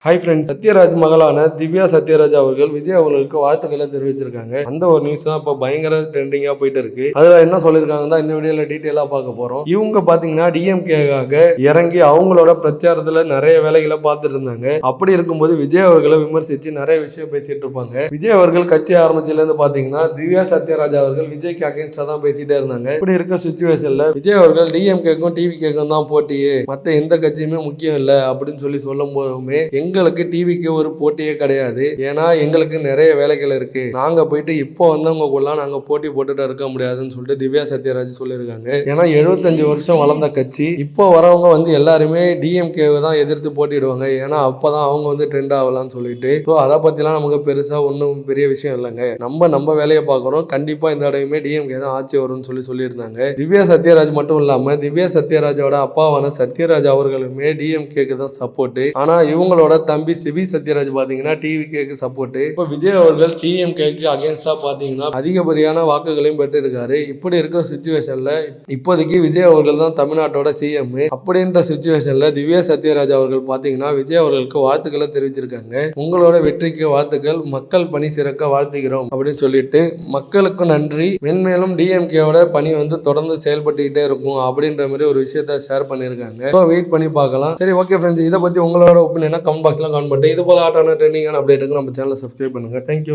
Hi friends, Sathyaraj மகளான திவ்யா சத்யராஜ் அவர்கள் விஜய் அவர்களுக்கு வாழ்த்துக்களை தெரிவிச்சிருக்காங்க. அந்த ஒரு நியூஸ் தான் இப்போ பயங்கர ட்ரெண்டிங்கா போயிட்டு இருக்கு. அதுல என்ன சொல்லியிருக்காங்கன்னா இந்த வீடியோல டீட்டெயிலா பார்க்க போறோம். இவங்க பாத்தீங்கன்னா டிஎம்கேக்காக இறங்கி அவங்களோட பிரச்சாரத்துல நிறைய வேலைகளை பார்த்துட்டு இருந்தாங்க. அப்படி இருக்கும்போது விஜய் அவர்களை விமர்சிச்சு நிறைய விஷயம் பேசிட்டு இருப்பாங்க. விஜய் அவர்கள் கட்சி ஆரம்பிச்சதுல இருந்து பாத்தீங்கன்னா திவ்யா சத்யராஜ் அவர்கள் விஜய்க்கு அகைன்ஸ்டா தான் பேசிட்டே இருந்தாங்க. இப்படி இருக்க சுச்சுவேஷன்ல விஜய் அவர்கள் டிஎம்கேக்கும் டிவிகேக்கும் தான் போட்டியே, மத்த எந்த கட்சியுமே முக்கியம் இல்ல அப்படின்னு சொல்லும் போதுமே எங்களுக்கு டிவிக்கு ஒரு போட்டியே கிடையாது. ஏன்னா எங்களுக்கு நிறைய வேலைகள் இருக்கு. நாங்க போயிட்டு இப்போ வந்தவங்க நாங்க போட்டி போட்டுட்டு இருக்க முடியாதுன்னு சொல்லிட்டு திவ்யா சத்யராஜ் சொல்லியிருக்காங்க. ஏன்னா 75 வருஷம் வளர்ந்த கட்சி இப்போ வரவங்க எல்லாருமே டிஎம்கே தான் எதிர்த்து போட்டிடுவாங்க. ஏன்னா அப்பதான் அவங்க ட்ரெண்ட் ஆகலாம்னு சொல்லிட்டு அதை பத்திலாம் நமக்கு பெருசா ஒன்றும் பெரிய விஷயம் இல்லைங்க. நம்ம வேலையை பார்க்குறோம். கண்டிப்பா இந்த தடவையுமே டிஎம்கே தான் ஆட்சி வரும்னு சொல்லியிருந்தாங்க. திவ்யா சத்யராஜ் மட்டும் இல்லாம திவ்யா சத்யராஜோட அப்பாவான சத்யராஜ் அவர்களுமே டிஎம்கேக்கு தான் சப்போர்ட். ஆனா இவங்களோட தம்பி சிவி சத்யராஜ் பாத்தீங்கன்னா டிவிகேக்கு சப்போர்ட். இப்போ விஜய் அவர்கள் டிஎம்கேக்கு அகைன்ஸ்டா பாத்தீங்கன்னா அதிகப்படியான வாக்குகளையும் பெற்றிருக்காரு. இப்படி இருக்கிற சுச்சுவேஷன்ல இப்போதைக்கு விஜய் அவர்கள் தான் தமிழ்நாட்டோட சிஎம். அப்படின்ற சுச்சுவேஷன்ல திவ்யா சத்யராஜ் அவர்கள் பாத்தீங்கன்னா விஜய் அவர்களுக்கு வாழ்த்துக்களை தெரிவிச்சிருக்காங்க. உங்களோட வெற்றிக்கு வாழ்த்துக்கள், மக்கள் பணி சிறக்க வாழ்த்துகிறோம் அப்படின்னு சொல்லிட்டு மக்களுக்கு நன்றி, மென்மேலும் டிஎம்கேவோட பணி தொடர்ந்து செயல்பட்டுக்கிட்டே இருக்கும் அப்படின்ற மாதிரி ஒரு விஷயத்த ஷேர் பண்ணியிருக்காங்க. வெயிட் பண்ணி பார்க்கலாம். சரி, ஓகே ஃப்ரெண்ட்ஸ், இதை பத்தி உங்களோட ஒப்பீனியனா கமெண்ட் பாக்ஸ்ல கமெண்ட் பண்ணிட்டு இது போல ஆட்டான ட்ரெண்டிங்கான அப்டேட்டுக்கு நம்ம சேனலை சப்ஸ்கிரைப் பண்ணுங்க. தேங்க்யூ.